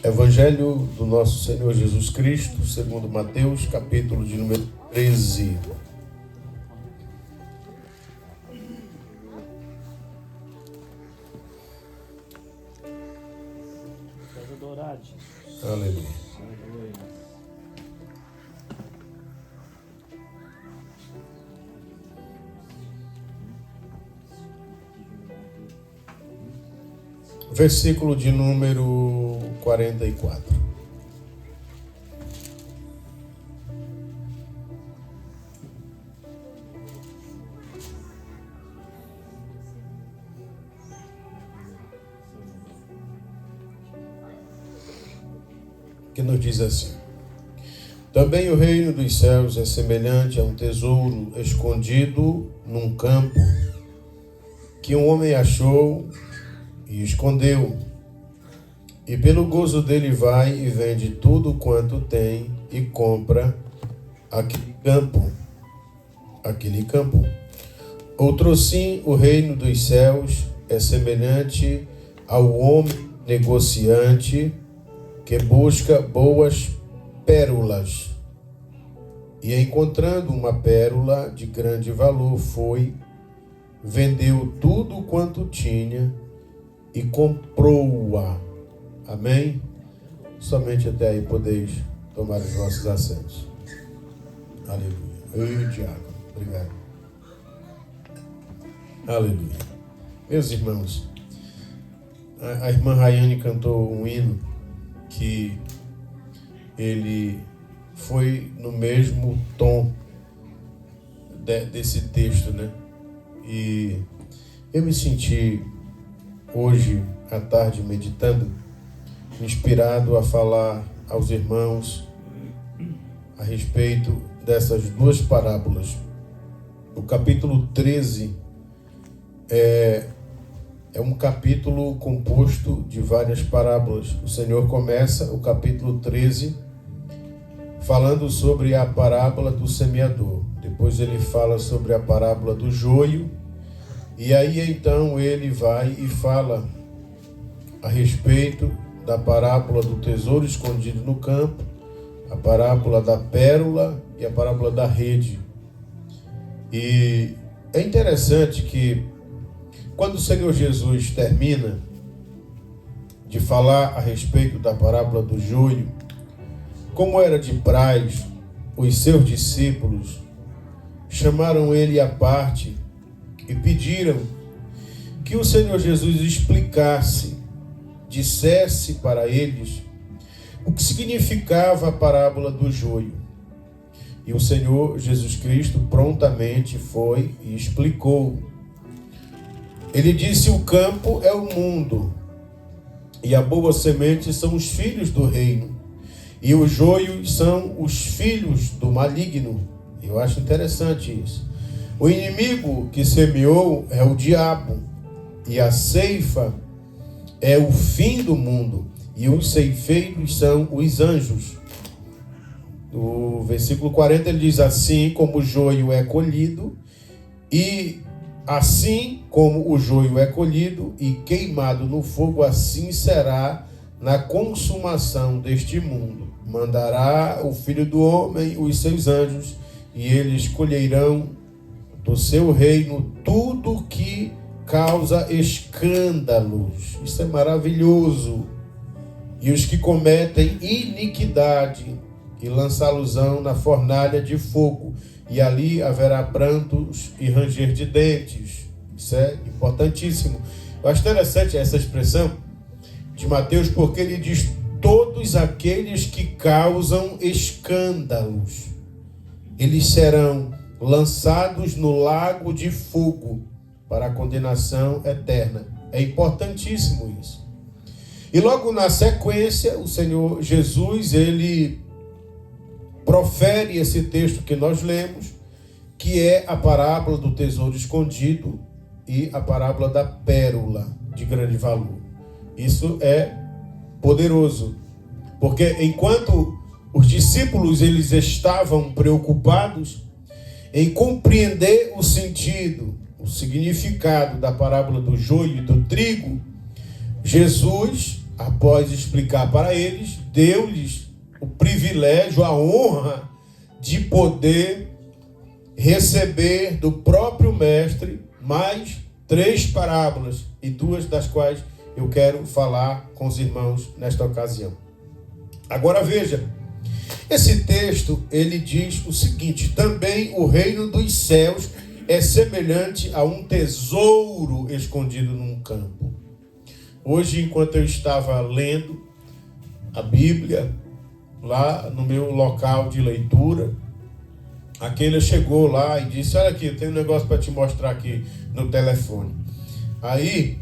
Evangelho do nosso Senhor Jesus Cristo, segundo Mateus, capítulo de número 13. Aleluia. Versículo de número 44. Que nos diz assim: também o reino dos céus é semelhante a um tesouro escondido num campo, que um homem achou e escondeu, e pelo gozo dele vai e vende tudo quanto tem e compra aquele campo. Outrosim, o reino dos céus é semelhante ao homem negociante que busca boas pérolas, e encontrando uma pérola de grande valor, foi, vendeu tudo quanto tinha e comprou-a. Amém? Somente até aí podeis tomar os vossos assentos. Aleluia. Oi, Tiago. Obrigado. Aleluia. Meus irmãos, a irmã Rayane cantou um hino que ele foi no mesmo tom desse texto, né? E eu me senti hoje à tarde meditando, inspirado a falar aos irmãos a respeito dessas duas parábolas. O capítulo 13 é um capítulo composto de várias parábolas. O Senhor começa o capítulo 13 falando sobre a parábola do semeador. Depois ele fala sobre a parábola do joio. E aí então ele vai e fala a respeito da parábola do tesouro escondido no campo, a parábola da pérola e a parábola da rede. E é interessante que quando o Senhor Jesus termina de falar a respeito da parábola do joio, como era de praxe, os seus discípulos chamaram ele à parte e pediram que o Senhor Jesus explicasse, dissesse para eles o que significava a parábola do joio. E o Senhor Jesus Cristo prontamente foi e explicou. Ele disse: o campo é o mundo, e a boa semente são os filhos do reino, e os joios são os filhos do maligno. Eu acho interessante isso. O inimigo que semeou é o diabo, e a ceifa é o fim do mundo, e os ceifeiros são os anjos. No versículo 40 ele diz: assim como o joio é colhido, e assim como o joio é colhido e queimado no fogo, assim será na consumação deste mundo. Mandará o Filho do Homem os seus anjos, e eles colherão do seu reino tudo que causa escândalos. Isso é maravilhoso. E os que cometem iniquidade, e lançá-los-ão na fornalha de fogo, e ali haverá prantos e ranger de dentes. Isso é importantíssimo. Eu acho interessante essa expressão de Mateus, porque ele diz: todos aqueles que causam escândalos, eles serão lançados no lago de fogo para a condenação eterna. É importantíssimo isso. E logo na sequência, o Senhor Jesus, ele profere esse texto que nós lemos, que é a parábola do tesouro escondido e a parábola da pérola de grande valor. Isso é poderoso, porque enquanto os discípulos eles estavam preocupados em compreender o sentido, o significado da parábola do joio e do trigo, Jesus após explicar para eles, deu-lhes o privilégio, a honra de poder receber do próprio mestre mais 3 parábolas, e 2 das quais eu quero falar com os irmãos nesta ocasião. Agora veja, esse texto ele diz o seguinte: também o reino dos céus é semelhante a um tesouro escondido num campo. Hoje, enquanto eu estava lendo a Bíblia, lá no meu local de leitura, aquele chegou lá e disse: olha aqui, eu tenho um negócio para te mostrar aqui no telefone. Aí,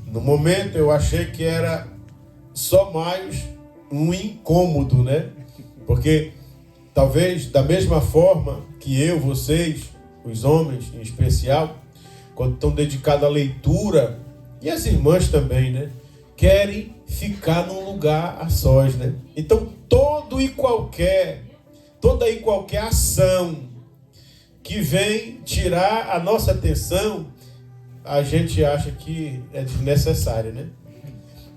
no momento, eu achei que era só mais um incômodo, né? Porque talvez da mesma forma que eu, vocês, os homens em especial, quando estão dedicados à leitura, e as irmãs também, né? Querem ficar num lugar a sós, né? Então, toda e qualquer ação que vem tirar a nossa atenção, a gente acha que é desnecessária, né?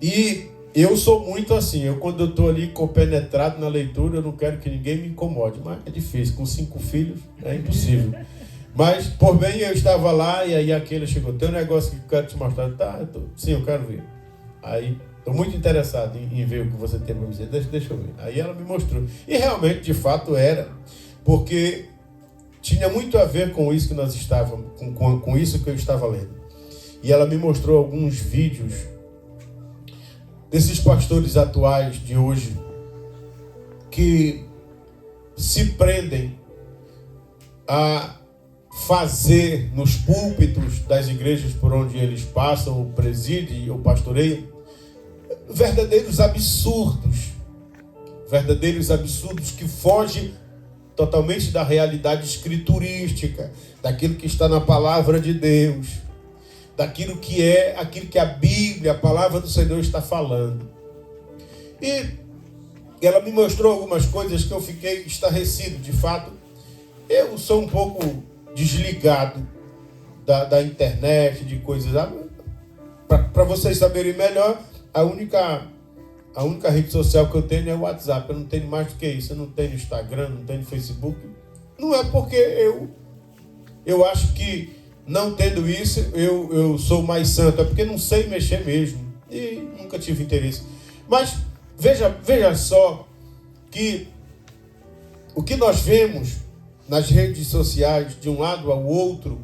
E eu sou muito assim, quando eu estou ali compenetrado na leitura, eu não quero que ninguém me incomode, mas é difícil, com 5 filhos é impossível. Mas, por bem, eu estava lá e aí aquele chegou: tem um negócio que eu quero te mostrar. Tá, sim, eu quero ver. Aí, estou muito interessado em ver o que você tem para me dizer. Deixa eu ver. Aí ela me mostrou. E realmente, de fato, era, porque tinha muito a ver com isso que nós estávamos, com isso que eu estava lendo. E ela me mostrou alguns vídeos desses pastores atuais de hoje que se prendem a fazer nos púlpitos das igrejas por onde eles passam, ou presidem, ou pastoreiam, verdadeiros absurdos que fogem totalmente da realidade escriturística, daquilo que está na palavra de Deus, daquilo que a Bíblia, a palavra do Senhor está falando. E ela me mostrou algumas coisas que eu fiquei estarrecido. De fato, eu sou um pouco desligado da internet, de coisas. Para vocês saberem melhor, a única rede social que eu tenho é o WhatsApp. Eu não tenho mais do que isso. Eu não tenho Instagram, não tenho Facebook. Não é porque eu acho que, não tendo isso, eu sou mais santo. É porque não sei mexer mesmo. E nunca tive interesse. Mas veja só que o que nós vemos nas redes sociais, de um lado ao outro,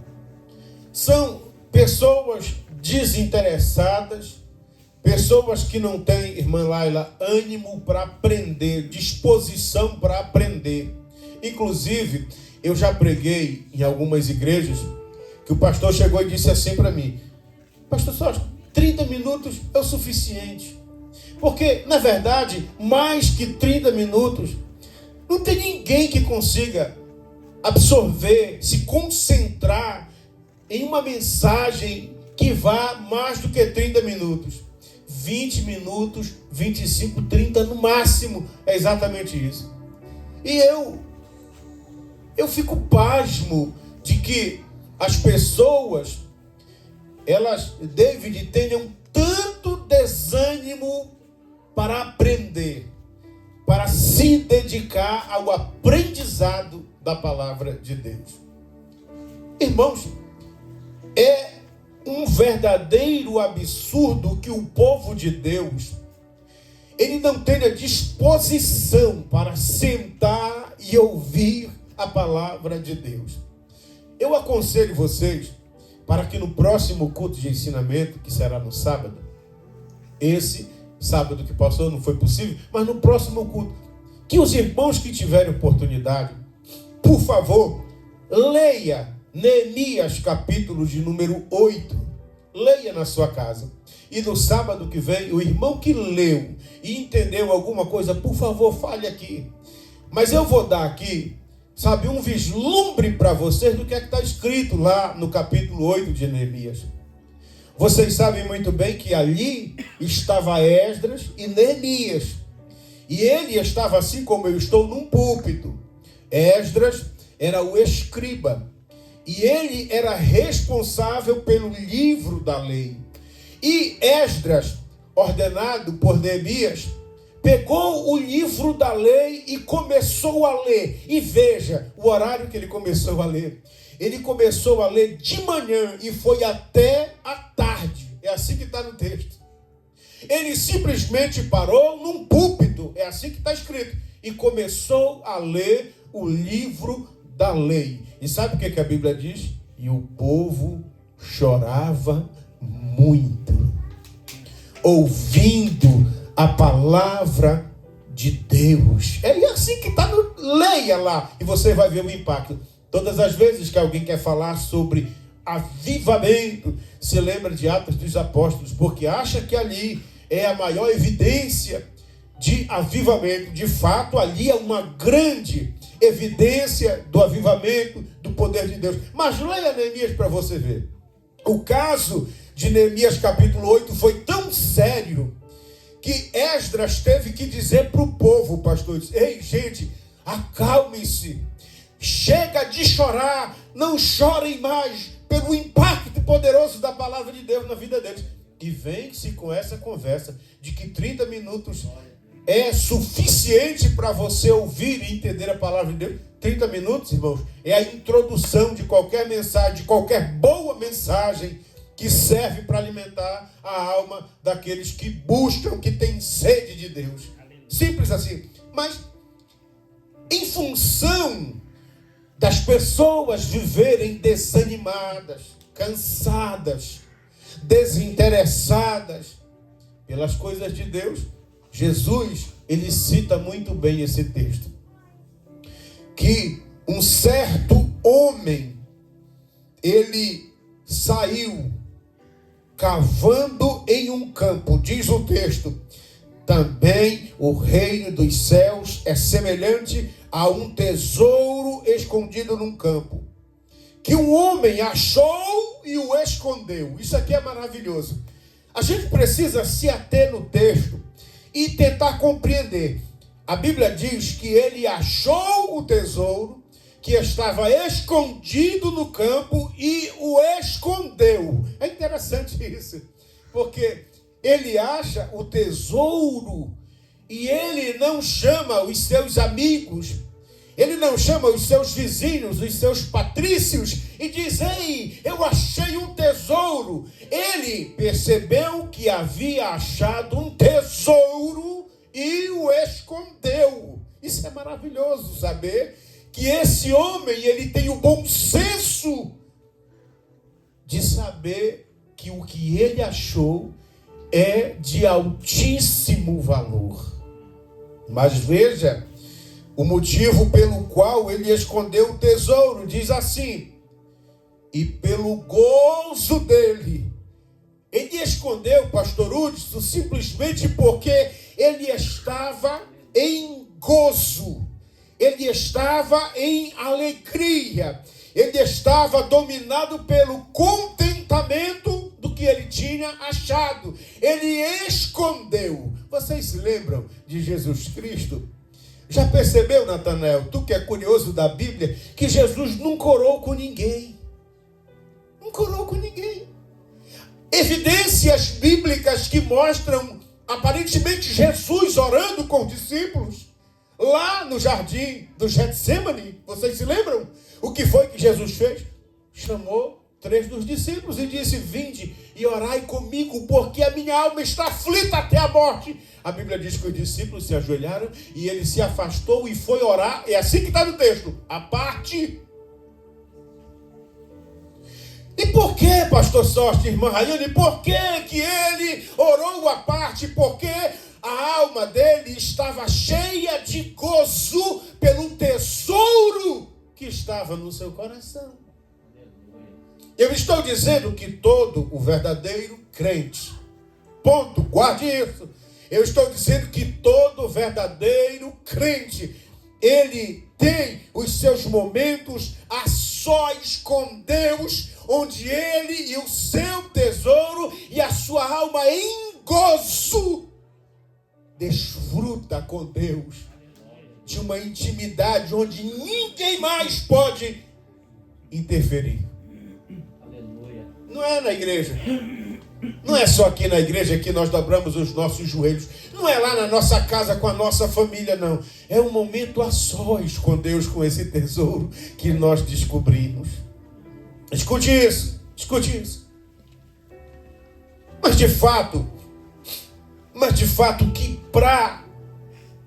são pessoas desinteressadas, pessoas que não têm, irmã Laila, ânimo para aprender, disposição para aprender. Inclusive, eu já preguei em algumas igrejas que o pastor chegou e disse assim para mim: pastor, só 30 minutos é o suficiente. Porque, na verdade, mais que 30 minutos, não tem ninguém que consiga absorver, se concentrar em uma mensagem que vá mais do que 30 minutos. 20 minutos, 25, 30 no máximo, é exatamente isso. E eu fico pasmo de que as pessoas, elas, David, tenham tanto desânimo para aprender, para se dedicar ao aprendizado da palavra de Deus. Irmãos, é um verdadeiro absurdo que o povo de Deus, ele não tenha disposição para sentar e ouvir a palavra de Deus. Eu aconselho vocês para que no próximo culto de ensinamento, que será no sábado, esse sábado que passou não foi possível, mas no próximo culto, que os irmãos que tiverem oportunidade, por favor, leia Neemias capítulo de número 8. Leia na sua casa. E no sábado que vem, o irmão que leu e entendeu alguma coisa, por favor, fale aqui. Mas eu vou dar aqui, sabe, um vislumbre para vocês do que é que está escrito lá no capítulo 8 de Neemias. Vocês sabem muito bem que ali estava Esdras e Neemias. E ele estava assim como eu estou num púlpito. Esdras era o escriba. E ele era responsável pelo livro da lei. E Esdras ordenado por Neemias, pegou o livro da lei e começou a ler. E veja o horário que ele começou a ler. Ele começou a ler de manhã e foi até a tarde. É assim que está no texto. Ele simplesmente parou num púlpito, é assim que está escrito, e começou a ler o livro da lei. E sabe o que a Bíblia diz? E o povo chorava muito, ouvindo a palavra de Deus. É assim que está no... Leia lá e você vai ver o impacto. Todas as vezes que alguém quer falar sobre avivamento, se lembra de Atos dos Apóstolos, porque acha que ali é a maior evidência de avivamento. De fato, ali é uma grande evidência do avivamento, do poder de Deus. Mas leia Neemias para você ver. O caso de Neemias capítulo 8 foi tão sério que Esdras teve que dizer para o povo, pastores: ei, gente, acalmem-se, chega de chorar, não chorem mais pelo impacto poderoso da palavra de Deus na vida deles. E vem-se com essa conversa de que 30 minutos é suficiente para você ouvir e entender a palavra de Deus. 30 minutos, irmãos, é a introdução de qualquer mensagem, de qualquer boa mensagem que serve para alimentar a alma daqueles que buscam, que têm sede de Deus. Simples assim. Mas, em função das pessoas viverem desanimadas, cansadas, desinteressadas pelas coisas de Deus, Jesus, ele cita muito bem esse texto, que um certo homem, ele saiu cavando em um campo, diz o texto, também o reino dos céus é semelhante a um tesouro escondido num campo, que um homem achou e o escondeu. Isso aqui é maravilhoso. A gente precisa se ater no texto e tentar compreender. A Bíblia diz que ele achou o tesouro que estava escondido no campo e o escondeu. É interessante isso, porque ele acha o tesouro e ele não chama os seus amigos, ele não chama os seus vizinhos, os seus patrícios e diz: ei, eu achei um tesouro. Ele percebeu que havia achado um tesouro e o escondeu. Isso é maravilhoso saber que esse homem, ele tem o bom senso de saber que o que ele achou é de altíssimo valor. Mas veja, o motivo pelo qual ele escondeu o tesouro, diz assim: e pelo gozo dele. Ele escondeu, pastor Hudson, simplesmente porque ele estava em gozo, ele estava em alegria, ele estava dominado pelo contentamento do que ele tinha achado. Ele escondeu. Vocês se lembram de Jesus Cristo? Já percebeu, Natanael, tu que é curioso da Bíblia, que Jesus nunca orou com ninguém. Nunca orou com ninguém. Evidências bíblicas que mostram, aparentemente, Jesus orando com os discípulos, lá no jardim do Getsêmani. Vocês se lembram? O que foi que Jesus fez? Chamou 3 dos discípulos e disse: vinde e orai comigo, porque a minha alma está aflita até a morte. A Bíblia diz que os discípulos se ajoelharam e ele se afastou e foi orar. É assim que está no texto, à parte. E por que, pastor Sócio, irmã Rayane, por que ele orou à parte? Porque a alma dele estava cheia de gozo pelo tesouro que estava no seu coração. Eu estou dizendo que todo o verdadeiro crente, ponto, guarde isso. Eu estou dizendo que todo verdadeiro crente, ele tem os seus momentos a sós com Deus, onde ele e o seu tesouro e a sua alma em gozo desfruta com Deus de uma intimidade onde ninguém mais pode interferir. Não é na igreja. Não é só aqui na igreja que nós dobramos os nossos joelhos. Não é lá na nossa casa com a nossa família, não. É um momento a sós com Deus, com esse tesouro que nós descobrimos. Escute isso, escute isso. Mas de fato, que para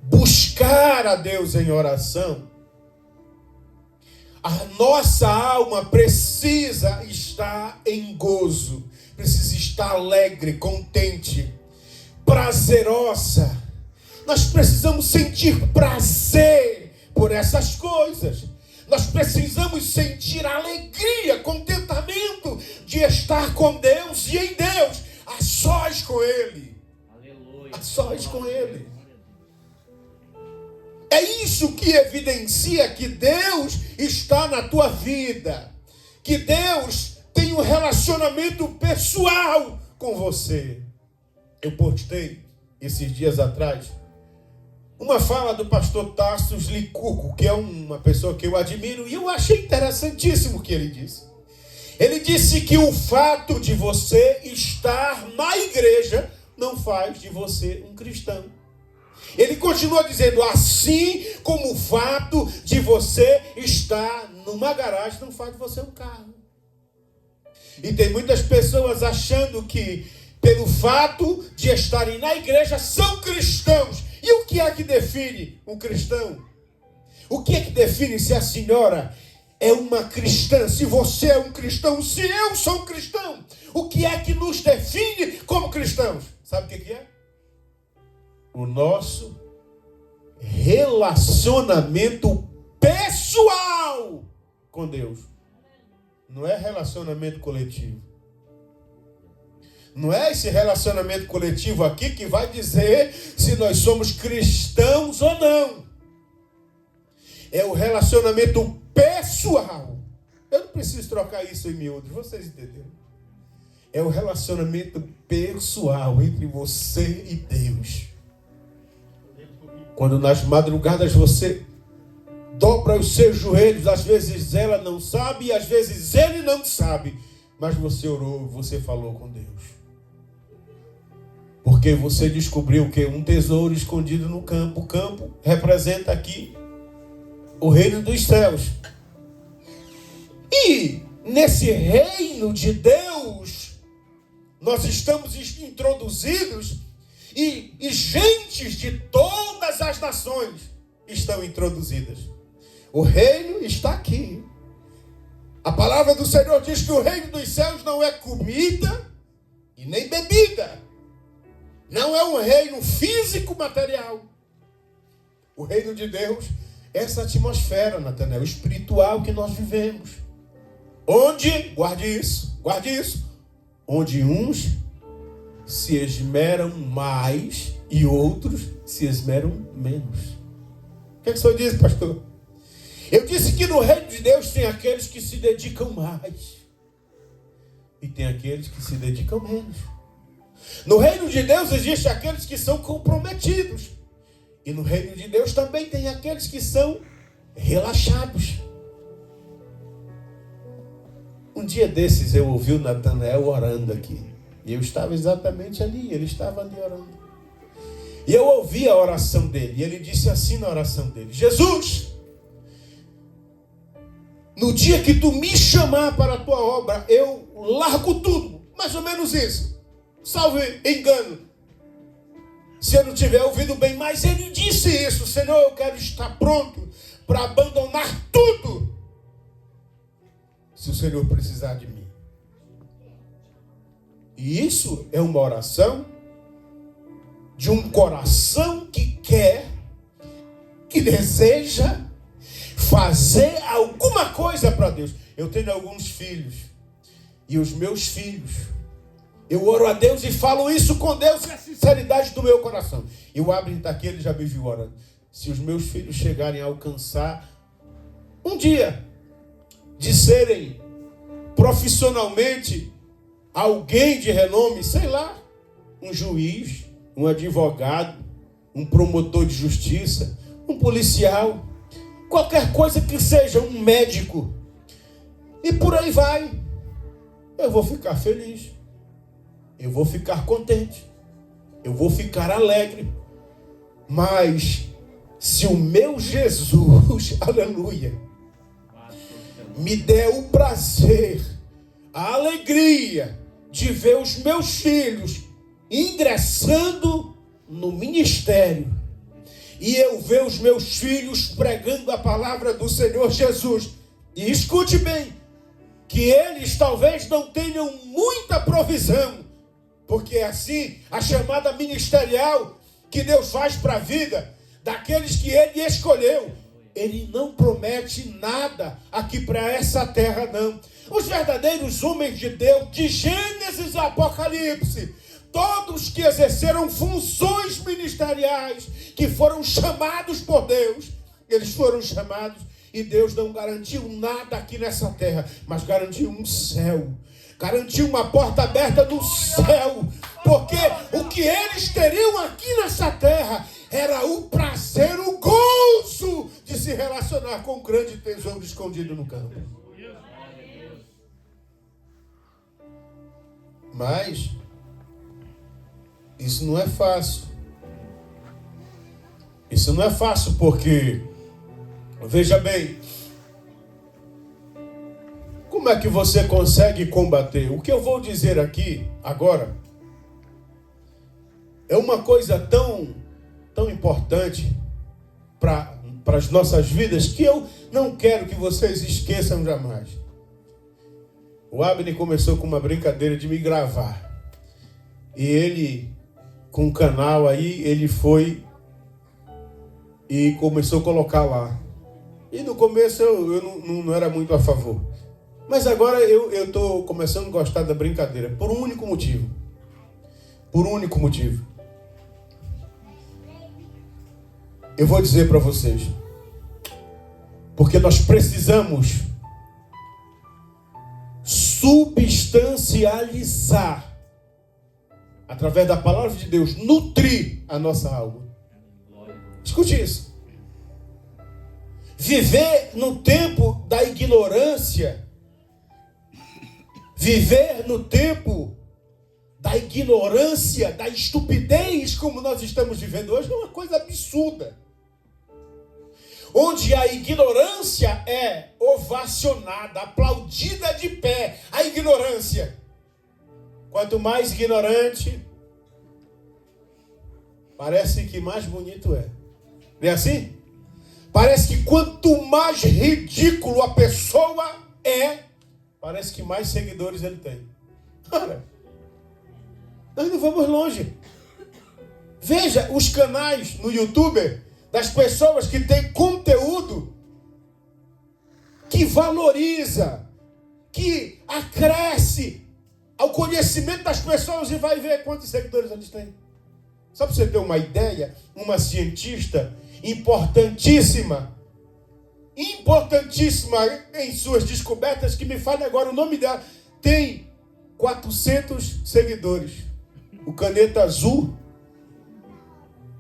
buscar a Deus em oração, a nossa alma precisa estar em gozo, precisa estar alegre, contente, prazerosa. Nós precisamos sentir prazer por essas coisas. Nós precisamos sentir alegria, contentamento de estar com Deus e em Deus, a sós com Ele. Aleluia. A sós com Ele. É isso que evidencia que Deus está na tua vida. Que Deus tem um relacionamento pessoal com você. Eu postei esses dias atrás uma fala do pastor Tarsus Licurgo, que é uma pessoa que eu admiro, e eu achei interessantíssimo o que ele disse. Ele disse que o fato de você estar na igreja não faz de você um cristão. Ele continua dizendo, assim como o fato de você estar numa garagem não faz de você um carro. E tem muitas pessoas achando que, pelo fato de estarem na igreja, são cristãos. E o que é que define um cristão? O que é que define se a senhora é uma cristã, se você é um cristão, se eu sou um cristão? O que é que nos define como cristãos? Sabe o que é? O nosso relacionamento pessoal com Deus. Não é relacionamento coletivo. Não é esse relacionamento coletivo aqui que vai dizer se nós somos cristãos ou não. É o relacionamento pessoal. Eu não preciso trocar isso em miúdos, vocês entenderam? É o relacionamento pessoal entre você e Deus. Quando nas madrugadas você dobra os seus joelhos, às vezes ela não sabe e às vezes ele não sabe, mas você orou, você falou com Deus. Porque você descobriu que um tesouro escondido no campo. O campo representa aqui o reino dos céus. E nesse reino de Deus, nós estamos introduzidos e gentes de todas as nações estão introduzidas. O reino está aqui. A palavra do Senhor diz que o reino dos céus não é comida e nem bebida. Não é um reino físico material. O reino de Deus é essa atmosfera, Natanael, espiritual que nós vivemos. Onde, guarde isso, onde uns se esmeram mais e outros se esmeram menos. O que é que o senhor disse, pastor? Eu disse que no reino de Deus tem aqueles que se dedicam mais e tem aqueles que se dedicam menos. No reino de Deus existem aqueles que são comprometidos. E no reino de Deus também tem aqueles que são relaxados. Um dia desses eu ouvi o Natanael orando aqui. E eu estava exatamente ali, ele estava ali orando. E eu ouvi a oração dele. E ele disse assim na oração dele: Jesus, no dia que tu me chamar para a tua obra, eu largo tudo. Mais ou menos isso. Salve engano, se eu não tiver ouvido bem, mas ele disse isso: Senhor, eu quero estar pronto para abandonar tudo, se o Senhor precisar de mim. E isso é uma oração de um coração que quer, que deseja fazer alguma coisa para Deus. Eu tenho alguns filhos, e os meus filhos, eu oro a Deus e falo isso com Deus com a sinceridade do meu coração. E o Abner está aqui, ele já me viu orando. Se os meus filhos chegarem a alcançar um dia de serem profissionalmente alguém de renome, sei lá, um juiz, um advogado, um promotor de justiça, um policial, qualquer coisa que seja, um médico, e por aí vai, eu vou ficar feliz. eu vou ficar contente, eu vou ficar alegre. Mas se o meu Jesus, aleluia, me der o prazer, a alegria de ver os meus filhos ingressando no ministério, e eu ver os meus filhos pregando a palavra do Senhor Jesus, e escute bem, que eles talvez não tenham muita provisão, porque é assim a chamada ministerial que Deus faz para a vida daqueles que Ele escolheu. Ele não promete nada aqui para essa terra, não. Os verdadeiros homens de Deus, de Gênesis a Apocalipse, todos que exerceram funções ministeriais, que foram chamados por Deus, eles foram chamados e Deus não garantiu nada aqui nessa terra, mas garantiu um céu, garantiu uma porta aberta no céu, porque o que eles teriam aqui nessa terra era o prazer, o gozo de se relacionar com um grande tesouro escondido no campo. Mas isso não é fácil. Isso não é fácil porque, veja bem, como é que você consegue combater? O que eu vou dizer aqui agora é uma coisa tão importante para as nossas vidas que eu não quero que vocês esqueçam jamais. O Abner começou com uma brincadeira de me gravar. E ele, com um canal aí, ele foi e começou a colocar lá. E no começo eu não era muito a favor. Mas agora eu estou começando a gostar da brincadeira por um único motivo. Por um único motivo. Eu vou dizer para vocês. Porque nós precisamos substancializar, através da palavra de Deus, nutrir a nossa alma. Escute isso. Viver no tempo da ignorância, viver no tempo da ignorância, da estupidez, como nós estamos vivendo hoje, é uma coisa absurda. Onde a ignorância é ovacionada, aplaudida de pé. A ignorância. Quanto mais ignorante, parece que mais bonito é. Não é assim? Parece que quanto mais ridículo a pessoa é, parece que mais seguidores ele tem. Cara, nós não vamos longe. Veja os canais no YouTube das pessoas que têm conteúdo que valoriza, que acresce ao conhecimento das pessoas, e vai ver quantos seguidores eles têm. Só para você ter uma ideia, uma cientista importantíssima em suas descobertas, que me fale agora o nome dela, tem 400 seguidores. O Caneta Azul,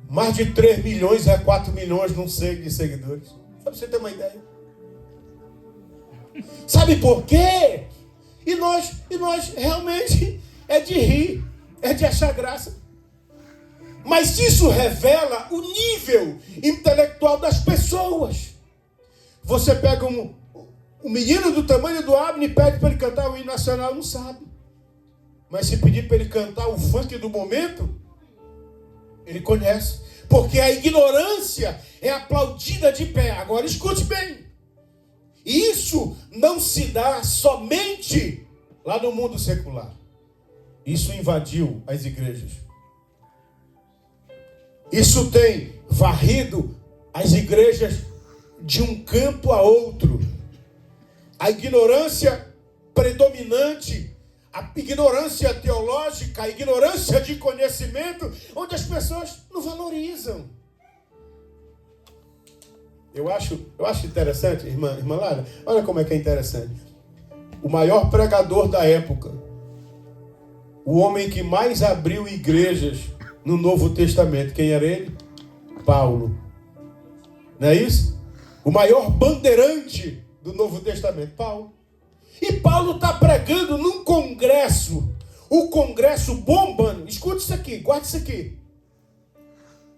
mais de 3 milhões a 4 milhões, não sei, de seguidores. Só para você ter uma ideia. Sabe por quê? E nós realmente é de rir, é de achar graça. Mas isso revela o nível intelectual das pessoas. Você pega um menino do tamanho do Abner e pede para ele cantar o hino nacional, não sabe. Mas se pedir para ele cantar o funk do momento, ele conhece. Porque a ignorância é aplaudida de pé. Agora escute bem. Isso não se dá somente lá no mundo secular. Isso invadiu as igrejas. Isso tem varrido as igrejas de um canto a outro. A ignorância predominante, a ignorância teológica, a ignorância de conhecimento, onde as pessoas não valorizam. Eu acho interessante, irmã Lara, olha como é que é interessante. O maior pregador da época, o homem que mais abriu igrejas no Novo Testamento, quem era ele? Paulo. Não é isso? O maior bandeirante do Novo Testamento, Paulo. E Paulo está pregando num congresso o congresso bombando. Escute isso aqui, guarde isso aqui.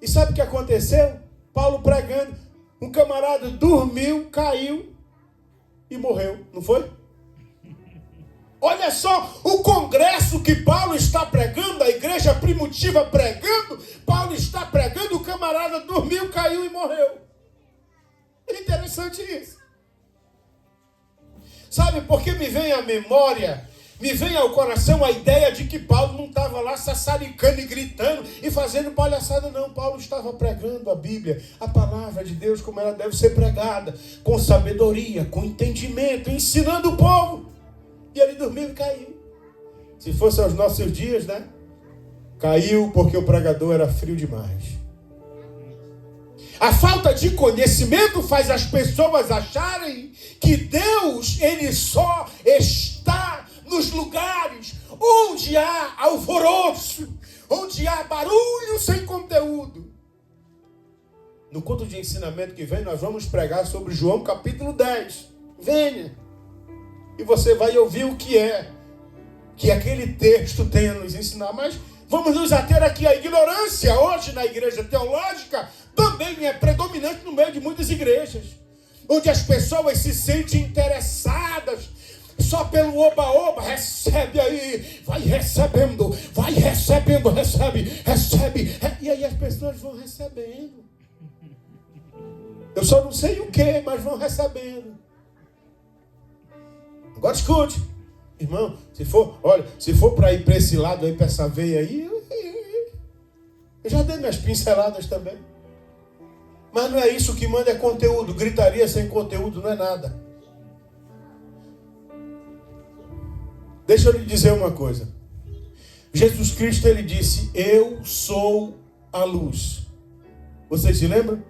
E sabe o que aconteceu? Paulo pregando, um camarada dormiu, caiu e morreu, não foi? Olha só, o congresso que Paulo está pregando, a igreja primitiva pregando, Paulo está pregando, o camarada dormiu, caiu e morreu. Interessante isso. Sabe, porque me vem à memória, me vem ao coração a ideia de que Paulo não estava lá sassaricando e gritando e fazendo palhaçada, não. Paulo estava pregando a Bíblia, a palavra de Deus como ela deve ser pregada, com sabedoria, com entendimento, ensinando o povo. E ele dormiu e caiu. Se fosse aos nossos dias, né? Caiu porque o pregador era frio demais. A falta de conhecimento faz as pessoas acharem que Deus, Ele só está nos lugares onde há alvoroço, onde há barulho sem conteúdo. No culto de ensinamento que vem, nós vamos pregar sobre João capítulo 10. Venha. E você vai ouvir o que aquele texto tem a nos ensinar. Mas vamos nos ater aqui. A ignorância hoje na igreja teológica também é predominante no meio de muitas igrejas, onde as pessoas se sentem interessadas só pelo oba-oba. Recebe aí, vai recebendo, recebe. E aí as pessoas vão recebendo. Eu só não sei o que, mas vão recebendo. Agora escute, irmão, se for para ir para esse lado aí, para essa veia aí, eu já dei minhas pinceladas também. Mas não é isso que manda, é conteúdo. Gritaria sem conteúdo não é nada. Deixa eu lhe dizer uma coisa. Jesus Cristo, ele disse, eu sou a luz. Vocês se lembram?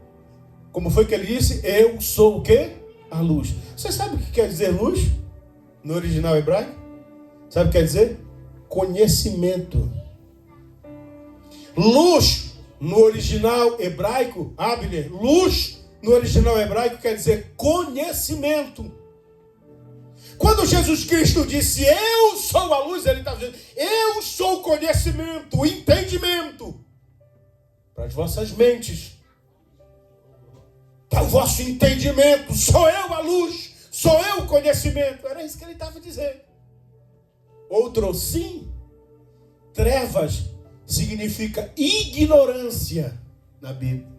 Como foi que ele disse? Eu sou o quê? A luz. Você sabe o que quer dizer luz? No original hebraico? Sabe o que quer dizer? Conhecimento. Luz. No original hebraico, Abner, luz, no original hebraico quer dizer conhecimento. Quando Jesus Cristo disse, eu sou a luz, ele está dizendo, eu sou o conhecimento, o entendimento. Para as vossas mentes. Para o vosso entendimento, sou eu a luz, sou eu o conhecimento. Era isso que ele estava dizendo. Outro sim, trevas significa ignorância na Bíblia.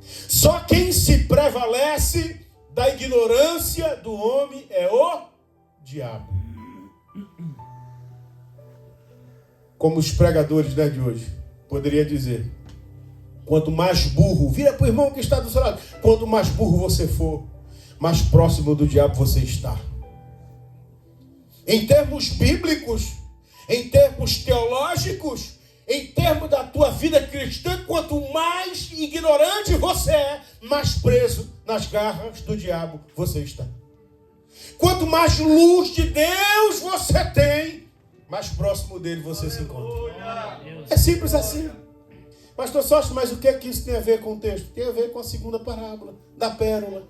Só quem se prevalece da ignorância do homem é o diabo. Como os pregadores de hoje poderia dizer, quanto mais burro, vira para o irmão que está do seu lado, quanto mais burro você for, mais próximo do diabo você está. Em termos bíblicos, em termos teológicos, em termos da tua vida cristã, quanto mais ignorante você é, mais preso nas garras do diabo você está. Quanto mais luz de Deus você tem, mais próximo dele você se encontra. É simples assim. Pastor Sócio, mas o que é que isso tem a ver com o texto? Tem a ver com a segunda parábola, da pérola.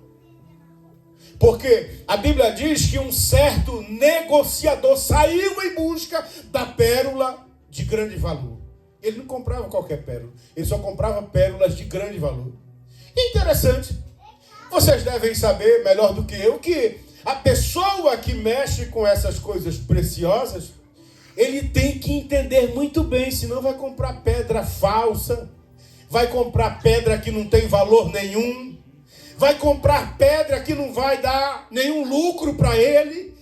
Porque a Bíblia diz que um certo negociador saiu em busca da pérola de grande valor. Ele não comprava qualquer pérola. Ele só comprava pérolas de grande valor. E interessante. Vocês devem saber, melhor do que eu, que a pessoa que mexe com essas coisas preciosas, ele tem que entender muito bem, senão vai comprar pedra falsa, vai comprar pedra que não tem valor nenhum, vai comprar pedra que não vai dar nenhum lucro para ele.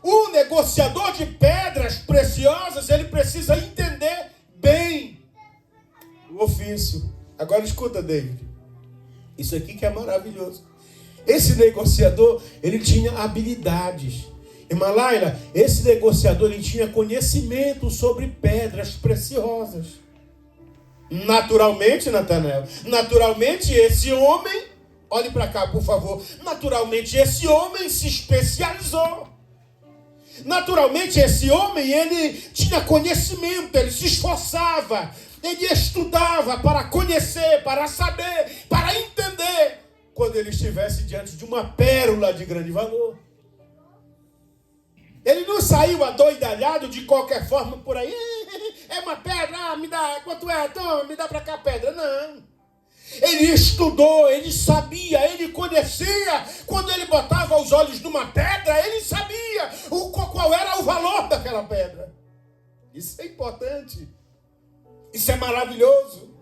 O negociador de pedras preciosas, ele precisa entender bem o ofício. Agora escuta, David. Isso aqui que é maravilhoso. Esse negociador, ele tinha habilidades. Irmã Laila, esse negociador, ele tinha conhecimento sobre pedras preciosas. Naturalmente, Natanael, naturalmente esse homem, olhe para cá, por favor. Naturalmente esse homem se especializou. Naturalmente esse homem, ele tinha conhecimento, ele se esforçava, ele estudava para conhecer, para saber, para entender, quando ele estivesse diante de uma pérola de grande valor. Ele não saiu adoidalhado de qualquer forma por aí. É uma pedra, me dá, quanto é? Toma, me dá para cá a pedra. Não. Ele estudou, ele sabia, ele conhecia. Quando ele botava os olhos numa pedra, ele sabia qual era o valor daquela pedra. Isso é importante. Isso é maravilhoso.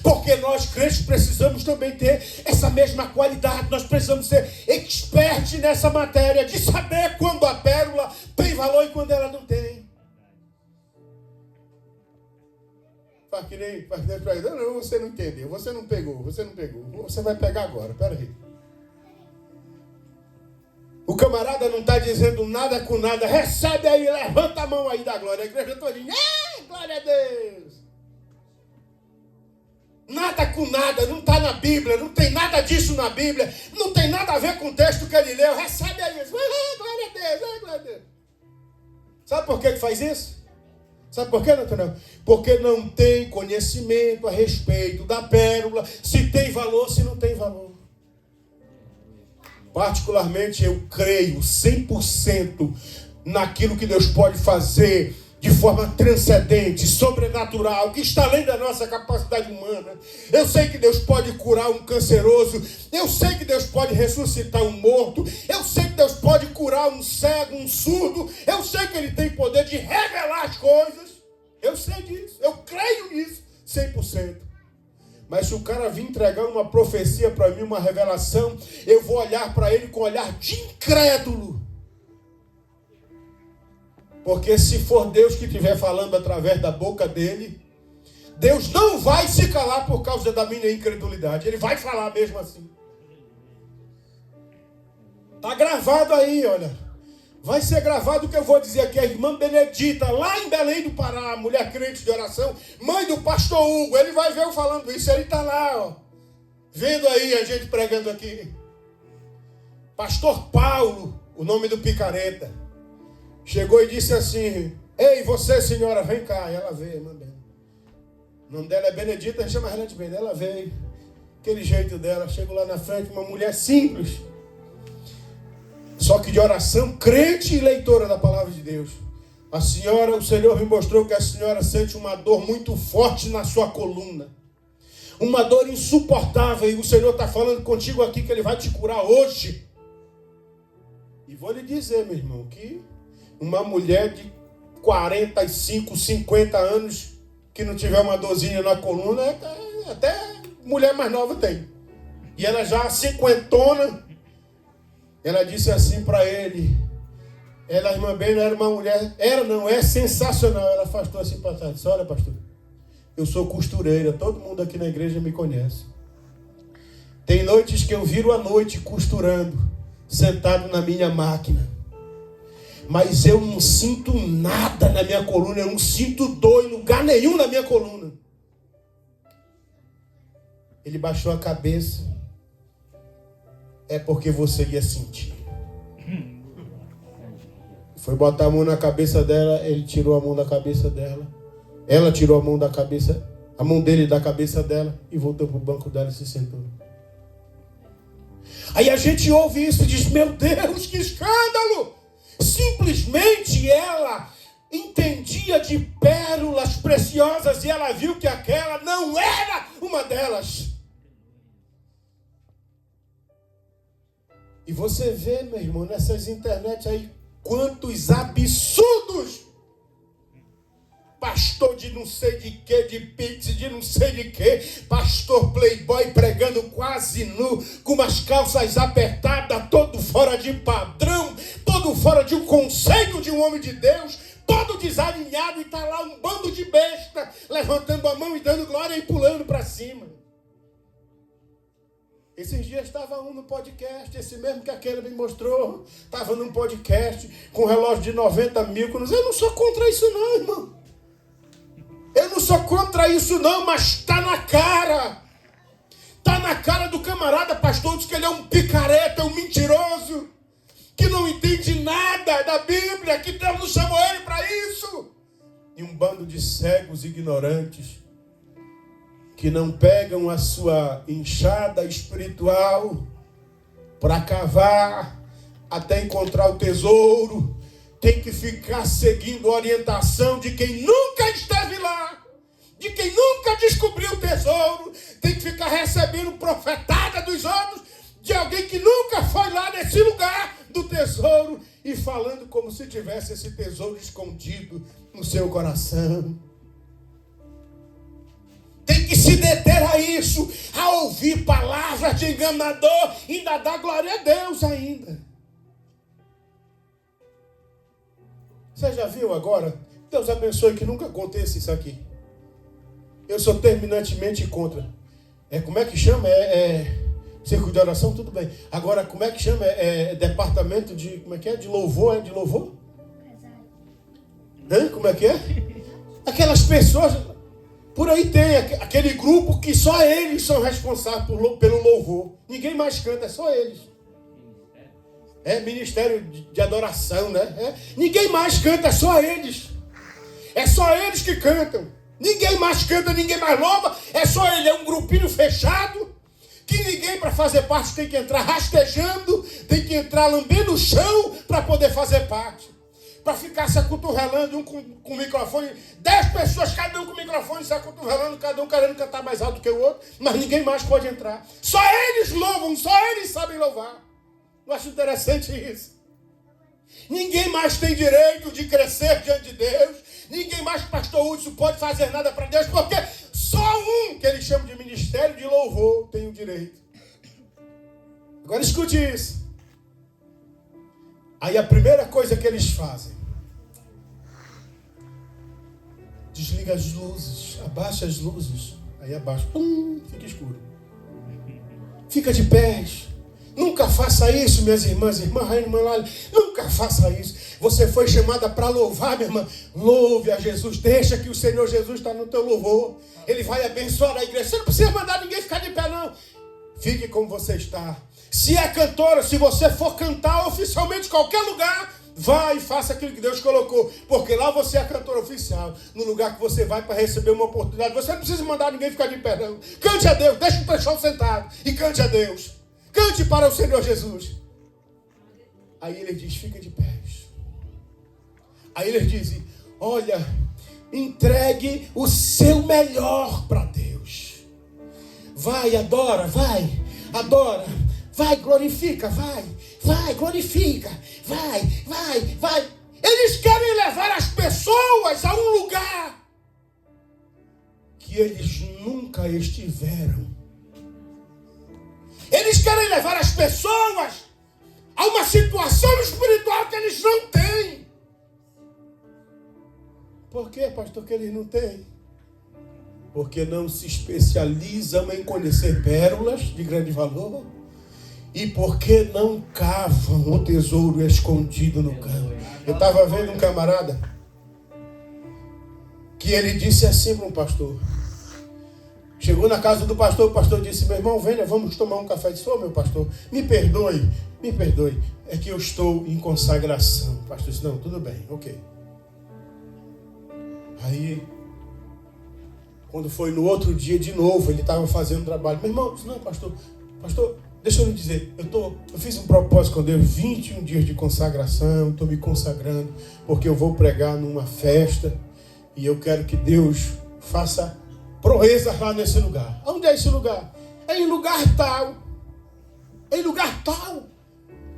Porque nós, crentes, precisamos também ter essa mesma qualidade. Nós precisamos ser expertos nessa matéria, de saber quando a pérola tem valor e quando ela não tem. Faz que nem para ele. Não, você não entendeu, você não pegou. Você vai pegar agora, peraí. O camarada não está dizendo nada com nada. Recebe aí, levanta a mão aí da glória. A igreja todinha, glória a Deus. Nada com nada, não está na Bíblia, não tem nada disso na Bíblia, não tem nada a ver com o texto que ele leu. Recebe aí isso. Glória a Deus, glória a Deus. Sabe por que faz isso? Sabe por quê, Nathanael? Porque não tem conhecimento a respeito da pérola, se tem valor, se não tem valor. Particularmente eu creio 100% naquilo que Deus pode fazer de forma transcendente, sobrenatural, que está além da nossa capacidade humana. Eu sei que Deus pode curar um canceroso, eu sei que Deus pode ressuscitar um morto, eu sei que Deus pode curar um cego, um surdo, eu sei que Ele tem poder de revelar as coisas, eu sei disso, eu creio nisso, 100%. Mas se o cara vir entregar uma profecia para mim, uma revelação, eu vou olhar para ele com um olhar de incrédulo. Porque se for Deus que estiver falando através da boca dele, Deus não vai se calar por causa da minha incredulidade. Ele vai falar mesmo assim. Está gravado aí, olha. Vai ser gravado o que eu vou dizer aqui. A irmã Benedita, lá em Belém do Pará, mulher crente de oração, mãe do pastor Hugo, ele vai ver eu falando isso. Ele está lá, ó, vendo aí a gente pregando aqui. Pastor Paulo, o nome do picareta, chegou e disse assim: ei, você, senhora, vem cá. E ela veio, irmã Benedita. O nome dela é Benedita, a gente chama ela de Benedita. Ela veio, aquele jeito dela, chegou lá na frente, uma mulher simples, só que de oração, crente e leitora da palavra de Deus. A senhora, o Senhor me mostrou que a senhora sente uma dor muito forte na sua coluna, uma dor insuportável, e o Senhor está falando contigo aqui que Ele vai te curar hoje. E vou lhe dizer, meu irmão, que uma mulher de 45, 50 anos que não tiver uma dorzinha na coluna, até mulher mais nova tem. E ela já cinquentona, ela disse assim para ele, ela, a irmã Bena, era uma mulher, é sensacional. Ela afastou assim para trás, disse: olha, pastor, eu sou costureira, todo mundo aqui na igreja me conhece. Tem noites que eu viro a noite costurando, sentado na minha máquina. Mas eu não sinto nada na minha coluna, eu não sinto dor em lugar nenhum na minha coluna. Ele baixou a cabeça. É porque você ia sentir. Foi botar a mão na cabeça dela, ele tirou a mão da cabeça dela. Ela tirou a mão a mão dele da cabeça dela e voltou para o banco dela e se sentou. Aí a gente ouve isso e diz: meu Deus, que escândalo! Simplesmente ela entendia de pérolas preciosas e ela viu que aquela não era uma delas. E você vê, meu irmão, nessas internet aí, quantos absurdos. Pastor de não sei de que, de pix, de não sei de que. Pastor playboy pregando quase nu, com umas calças apertadas, todo fora de padrão, todo fora de um conceito de um homem de Deus, todo desalinhado, e está lá um bando de besta, levantando a mão e dando glória e pulando para cima. Esses dias estava um no podcast, esse mesmo que aquele me mostrou, estava num podcast com um relógio de 90 mil. Eu não sou contra isso não, irmão. Eu não sou contra isso não, mas está na cara. Está na cara do camarada, pastor, diz que ele é um picareta, um mentiroso, que não entende nada da Bíblia, que Deus não chamou ele para isso. E um bando de cegos ignorantes, que não pegam a sua enxada espiritual para cavar até encontrar o tesouro, tem que ficar seguindo a orientação de quem nunca esteve lá, de quem nunca descobriu o tesouro, tem que ficar recebendo profetada dos outros, de alguém que nunca foi lá nesse lugar do tesouro e falando como se tivesse esse tesouro escondido no seu coração. Tem que se deter a isso, a ouvir palavras de enganador e ainda dar glória a Deus ainda. Você já viu agora? Deus abençoe que nunca aconteça isso aqui. Eu sou terminantemente contra. Como é que chama? Círculo de oração, tudo bem. Agora, como é que chama? Departamento de... Como é que é? De louvor? É de louvor? Como é que é? Aquelas pessoas... Por aí tem aquele grupo que só eles são responsáveis pelo louvor. Ninguém mais canta, é só eles. Ministério de adoração, né? Ninguém mais canta, é só eles. É só eles que cantam. Ninguém mais canta, ninguém mais louva. É só ele, é um grupinho fechado. Que ninguém para fazer parte tem que entrar rastejando, tem que entrar lambendo o chão para poder fazer parte. Para ficar se acotovelando, um com o microfone, 10 pessoas, cada um com o microfone, se acotovelando, cada um querendo cantar mais alto que o outro, mas ninguém mais pode entrar. Só eles louvam, só eles sabem louvar. Eu acho interessante isso. Ninguém mais tem direito de crescer diante de Deus. Ninguém mais, pastor Hudson, pode fazer nada para Deus, porque só um, que eles chamam de ministério de louvor, tem o direito. Agora escute isso. Aí a primeira coisa que eles fazem: desliga as luzes, abaixa as luzes. Aí abaixa, fica escuro. Fica de pés. Nunca faça isso, minhas irmãs, irmã Lali, nunca faça isso. Você foi chamada para louvar, minha irmã. Louve a Jesus, deixa que o Senhor Jesus está no teu louvor. Ele vai abençoar a igreja. Você não precisa mandar ninguém ficar de pé, não. Fique como você está. Se é cantora, se você for cantar oficialmente em qualquer lugar, vai e faça aquilo que Deus colocou. Porque lá você é cantora oficial. No lugar que você vai para receber uma oportunidade. Você não precisa mandar ninguém ficar de pé, não. Cante a Deus, deixa o pessoal sentado e cante a Deus. Cante para o Senhor Jesus. Aí ele diz, fica de pés. Aí ele diz, olha, entregue o seu melhor para Deus. Vai, adora, vai, glorifica, vai, glorifica, vai. Eles querem levar as pessoas a um lugar que eles nunca estiveram. Eles querem levar as pessoas a uma situação espiritual que eles não têm. Por que, pastor, que eles não têm? Porque não se especializam em conhecer pérolas de grande valor e porque não cavam o tesouro escondido no campo. Eu estava vendo um camarada que ele disse assim para um pastor. Chegou na casa do pastor, o pastor disse, meu irmão, venha, vamos tomar um café. Disse, meu pastor, me perdoe, é que eu estou em consagração. O pastor disse, não, tudo bem, ok. Aí, quando foi no outro dia de novo, ele estava fazendo trabalho. Meu irmão disse, não, pastor, deixa eu lhe dizer, eu fiz um propósito com Deus, 21 dias de consagração, estou me consagrando, porque eu vou pregar numa festa, e eu quero que Deus faça proezas lá nesse lugar. Onde é esse lugar? É em lugar tal.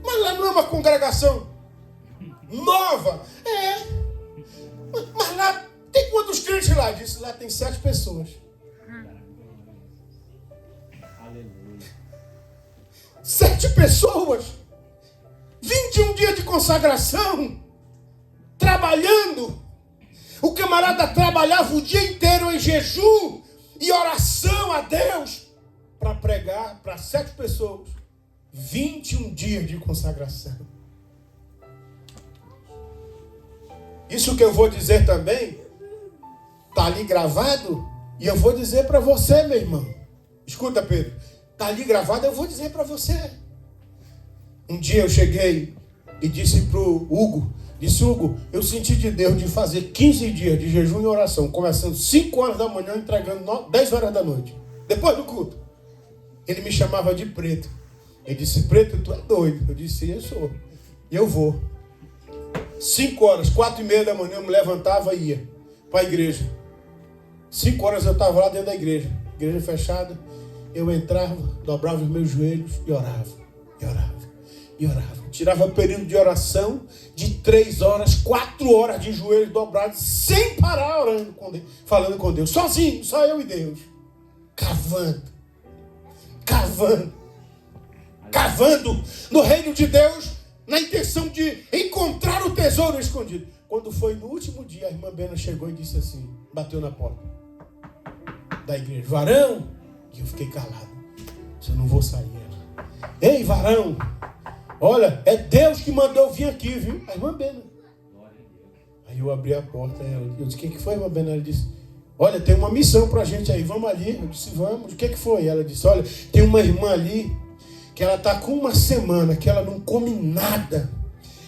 Mas lá não é uma congregação nova. Mas lá tem quantos crentes lá? Disse, lá tem 7 pessoas. Aleluia. 7 pessoas. 21 dias de consagração. Trabalhando. O camarada trabalhava o dia inteiro em jejum e oração a Deus para pregar para 7 pessoas. 21 dias de consagração. Isso que eu vou dizer também está ali gravado e eu vou dizer para você, meu irmão. Escuta, Pedro. Está ali gravado, eu vou dizer para você. Um dia eu cheguei e disse para o Hugo, eu senti de Deus de fazer 15 dias de jejum e oração, começando 5 horas da manhã, entregando 10 horas da noite, depois do culto. Ele me chamava de Preto. Ele disse, Preto, tu é doido. Eu disse, eu sou. E eu vou. 5 horas, 4h30 da manhã, eu me levantava e ia para a igreja. 5 horas eu estava lá dentro da igreja. Igreja fechada. Eu entrava, dobrava os meus joelhos e orava. E orava. E orava. Tirava período de oração de 3 horas, 4 horas de joelhos dobrados, sem parar orando com Deus, falando com Deus. Sozinho, só eu e Deus. Cavando. Cavando. Cavando no reino de Deus, na intenção de encontrar o tesouro escondido. Quando foi no último dia, a irmã Bena chegou e disse assim, bateu na porta da igreja. Varão! E eu fiquei calado. Eu não vou sair. Ei, varão! Olha, é Deus que mandou eu vir aqui, viu? A irmã Bena. Aí eu abri a porta. Eu disse, o que foi, irmã Bena? Ela disse, olha, tem uma missão pra gente aí. Vamos ali. Eu disse, vamos. O que foi? Ela disse, olha, tem uma irmã ali que ela está com uma semana, que ela não come nada.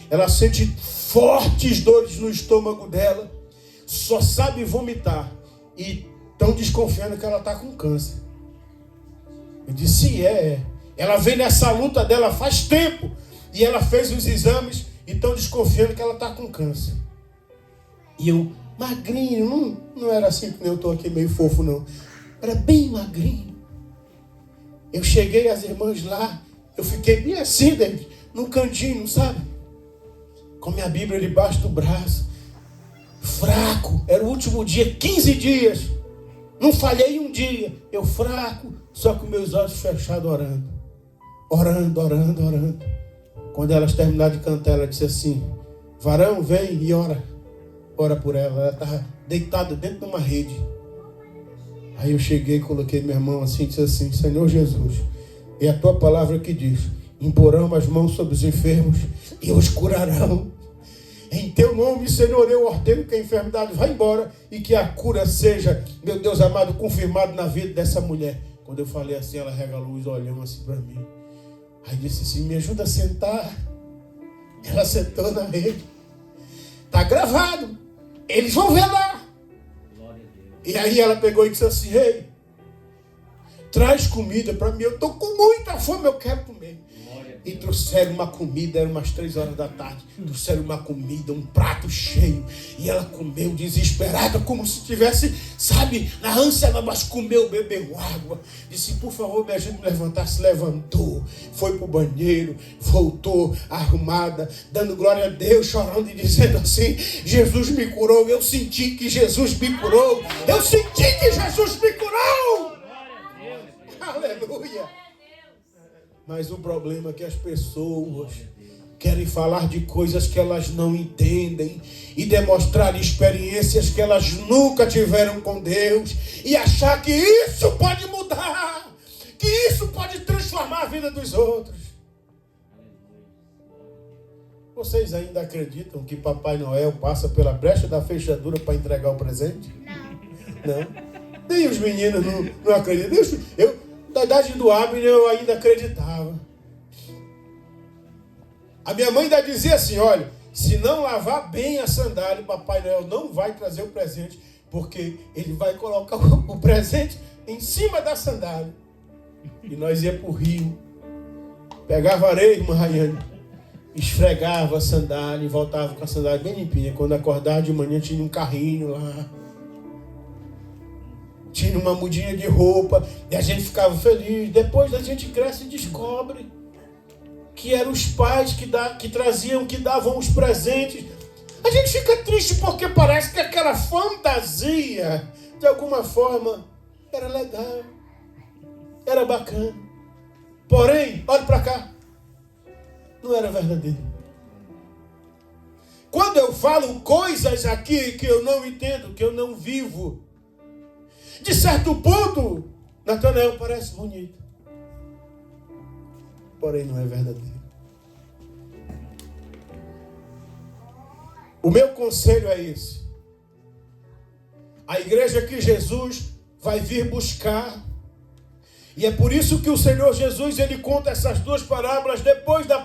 Ela sente fortes dores no estômago dela, só sabe vomitar. E estão desconfiando que ela está com câncer. Eu disse, é. Ela vem nessa luta dela faz tempo. E ela fez os exames e estão desconfiando que ela está com câncer. E eu, magrinho, não era assim que eu estou aqui meio fofo, não. Era bem magrinho. Eu cheguei, as irmãs lá, eu fiquei bem assim, David, num cantinho, sabe? Com minha Bíblia debaixo do braço. Fraco, era o último dia, 15 dias. Não falhei um dia. Eu fraco, só com meus olhos fechados orando. Orando, orando, orando. Quando elas terminaram de cantar, ela disse assim, varão, vem e ora. Ora por ela. Ela estava deitada dentro de uma rede. Aí eu cheguei, coloquei minha mão assim e disse assim, Senhor Jesus, é a tua palavra que diz, imporão as mãos sobre os enfermos e os curarão. Em teu nome, Senhor, eu ordeno que a enfermidade vá embora e que a cura seja, meu Deus amado, confirmado na vida dessa mulher. Quando eu falei assim, ela regalou os olhão assim para mim. Aí disse assim, me ajuda a sentar. Ela sentou na rede. Está gravado. Eles vão ver lá. E aí ela pegou e disse assim, ei, traz comida para mim, eu estou com muita fome, eu quero comer. E trouxeram uma comida, eram umas 3 horas da tarde, trouxeram uma comida, um prato cheio, e ela comeu desesperada, como se tivesse, sabe, na ânsia, mas comeu, bebeu água, disse, por favor, me ajude a me levantar, se levantou, foi para o banheiro, voltou arrumada, dando glória a Deus, chorando e dizendo assim, Jesus me curou, eu senti que Jesus me curou, eu senti que Jesus me curou, aleluia. Mas o problema é que as pessoas querem falar de coisas que elas não entendem e demonstrar experiências que elas nunca tiveram com Deus e achar que isso pode mudar, que isso pode transformar a vida dos outros. Vocês ainda acreditam que Papai Noel passa pela brecha da fechadura para entregar o presente? Não. Nem os meninos não acreditam. Da idade do Abner eu ainda acreditava. A minha mãe ainda dizia assim, olha, se não lavar bem a sandália, o Papai Noel não vai trazer o presente, porque ele vai colocar o presente em cima da sandália. E nós ia para o rio, pegava areia, irmã Rayane, esfregava a sandália e voltava com a sandália bem limpinha. Quando acordava de manhã tinha um carrinho lá, tinha uma mudinha de roupa, e a gente ficava feliz. Depois a gente cresce e descobre que eram os pais que traziam, que davam os presentes. A gente fica triste porque parece que aquela fantasia, de alguma forma, era legal, era bacana. Porém, olha para cá, não era verdadeiro. Quando eu falo coisas aqui que eu não entendo, que eu não vivo, de certo ponto, Natanael parece bonito, porém não é verdadeiro. O meu conselho é esse. A igreja que Jesus vai vir buscar, e é por isso que o Senhor Jesus, ele conta essas duas parábolas depois da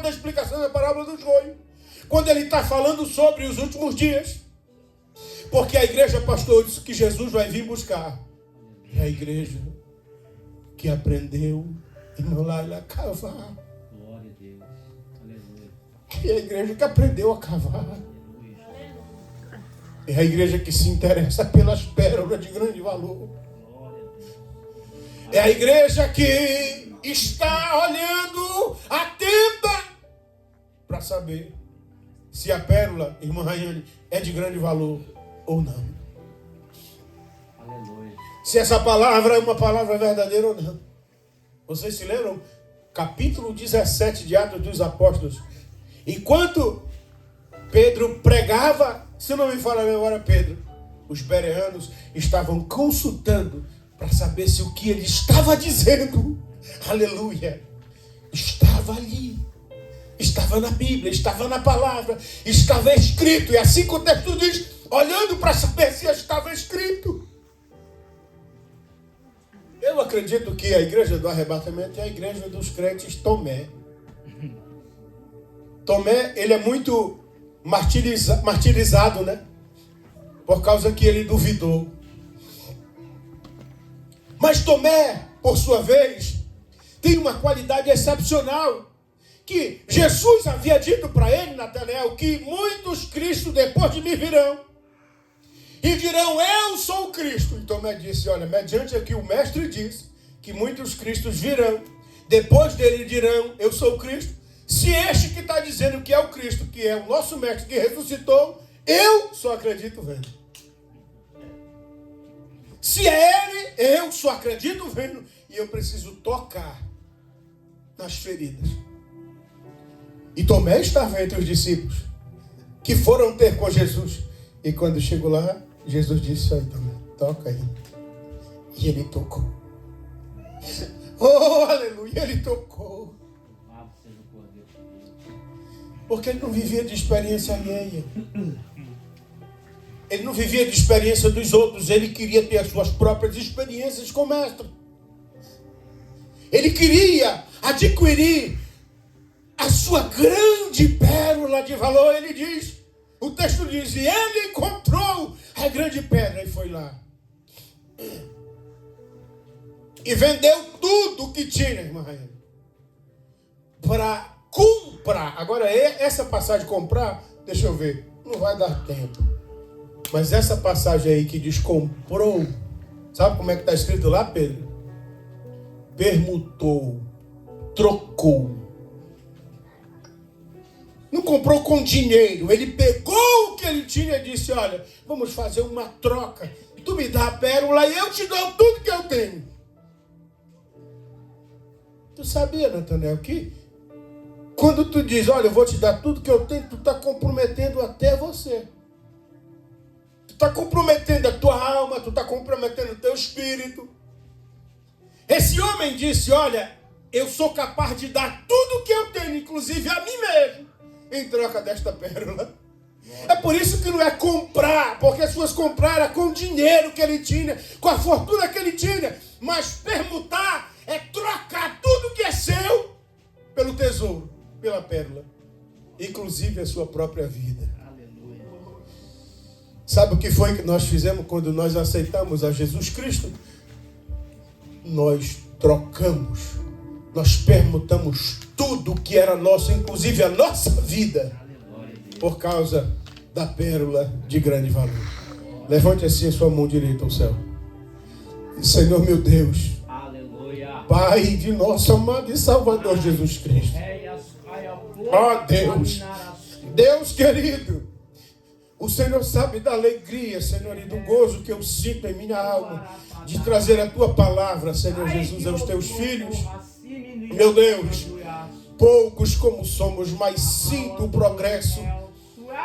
explicação da parábola do joio, quando ele está falando sobre os últimos dias. Porque a igreja, pastor, disse que Jesus vai vir buscar. É a igreja que aprendeu, irmão, lá cavar. Glória a Deus. Aleluia. É a igreja que aprendeu a cavar. É a igreja que se interessa pelas pérolas de grande valor. É a igreja que está olhando atenta para saber se a pérola, irmã Rayane, é de grande valor ou não. Aleluia. Se essa palavra é uma palavra verdadeira ou não. Vocês se lembram? Capítulo 17 de Atos dos Apóstolos. Enquanto Pedro pregava, se não me falha a memória, Pedro, os bereanos estavam consultando para saber se o que ele estava dizendo, aleluia, estava ali. Estava na Bíblia, estava na palavra, estava escrito. E assim que o texto diz, olhando para saber se estava escrito. Eu acredito que a igreja do arrebatamento é a igreja dos crentes Tomé. Tomé, ele é muito martirizado, né? Por causa que ele duvidou. Mas Tomé, por sua vez, tem uma qualidade excepcional. Que Jesus havia dito para ele, Natanael, que muitos Cristos depois de mim virão. E dirão, eu sou o Cristo. E Tomé disse, olha, mediante o que o mestre diz, que muitos Cristos virão. Depois dele dirão, eu sou o Cristo. Se este que está dizendo que é o Cristo, que é o nosso mestre que ressuscitou, eu só acredito vendo. Se é ele, eu só acredito vendo. E eu preciso tocar nas feridas. E Tomé estava entre os discípulos que foram ter com Jesus. E quando chegou lá, Jesus disse, olha, Tomé, toca aí. E ele tocou. Oh, aleluia, ele tocou. Porque ele não vivia de experiência alheia. Ele não vivia de experiência dos outros. Ele queria ter as suas próprias experiências com o mestre. Ele queria adquirir a sua grande pérola de valor. Ele diz, o texto diz, e ele encontrou a grande pedra e foi lá. E vendeu tudo o que tinha, irmã Rainha, para comprar. Agora, essa passagem comprar, deixa eu ver, não vai dar tempo. Mas essa passagem aí que diz comprou, sabe como é que está escrito lá, Pedro? Permutou, trocou. Não comprou com dinheiro. Ele pegou o que ele tinha e disse, olha, vamos fazer uma troca. Tu me dá a pérola e eu te dou tudo que eu tenho. Tu sabia, Natanael, que quando tu diz, olha, eu vou te dar tudo que eu tenho, tu está comprometendo até você. Tu está comprometendo a tua alma, tu está comprometendo o teu espírito. Esse homem disse, olha, eu sou capaz de dar tudo que eu tenho, inclusive a mim mesmo, em troca desta pérola. É por isso que não é comprar, porque as suas comprar era com o dinheiro que ele tinha, com a fortuna que ele tinha. Mas permutar é trocar tudo que é seu pelo tesouro, pela pérola, inclusive a sua própria vida. Aleluia. Sabe o que foi que nós fizemos quando nós aceitamos a Jesus Cristo? Nós trocamos, nós permutamos tudo que era nosso, inclusive a nossa vida, por causa da pérola de grande valor. Levante assim a sua mão direita ao céu. Senhor meu Deus, aleluia. Pai de nosso amado e Salvador Jesus Cristo. Ó Deus, Deus querido, o Senhor sabe da alegria, Senhor, e do gozo que eu sinto em minha alma de trazer a Tua palavra, Senhor Jesus, aos Teus filhos. Meu Deus, poucos como somos, mas sinto o progresso,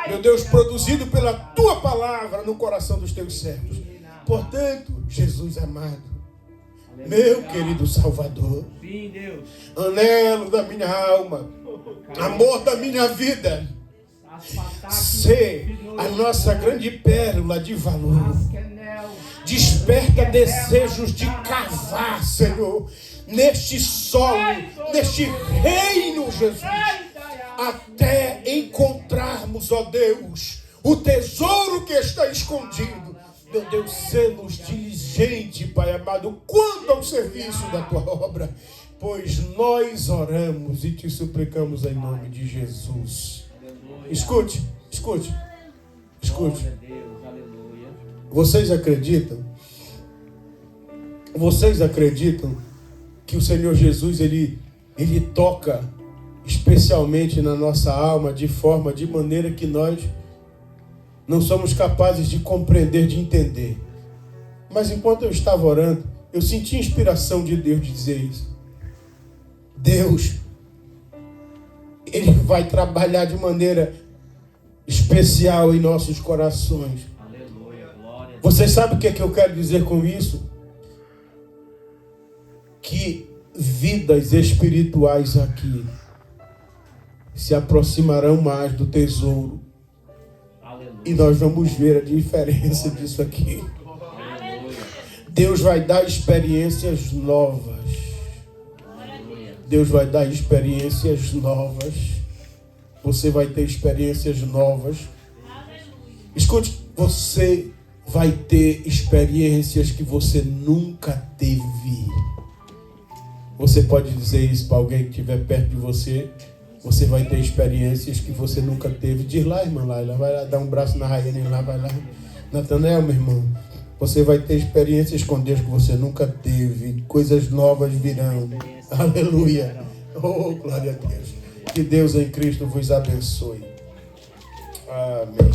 meu Deus, produzido pela Tua palavra no coração dos Teus servos. Portanto, Jesus amado, meu querido Salvador, anelo da minha alma, amor da minha vida, ser a nossa grande pérola de valor. Desperta desejos de cavar, Senhor, neste solo, neste reino, Jesus, até encontrarmos, ó Deus, o tesouro que está escondido. Meu Deus, sê-nos diligente, Pai amado, quanto ao serviço da Tua obra. pois nós oramos e te suplicamos em nome de Jesus. Escute. Vocês acreditam que o Senhor Jesus, Ele toca especialmente na nossa alma de maneira que nós não somos capazes de compreender, de entender. Mas enquanto eu estava orando, eu senti a inspiração de Deus de dizer isso. Deus, Ele vai trabalhar de maneira especial em nossos corações. Aleluia, glória. Você sabe o que é que eu quero dizer com isso? Que vidas espirituais aqui se aproximarão mais do tesouro. Aleluia. E nós vamos ver a diferença disso aqui. Aleluia. Deus vai dar experiências novas. Deus vai dar experiências novas. Você vai ter experiências novas. Escute, você vai ter experiências que você nunca teve. Você pode dizer isso para alguém que estiver perto de você. Você vai ter experiências que você nunca teve. Diz lá, irmã Laila, vai lá dar um braço na Raiane lá, vai lá. Natanael, meu irmão, você vai ter experiências com Deus que você nunca teve. Coisas novas virão. Aleluia. Oh, glória a Deus. Que Deus em Cristo vos abençoe. Amém.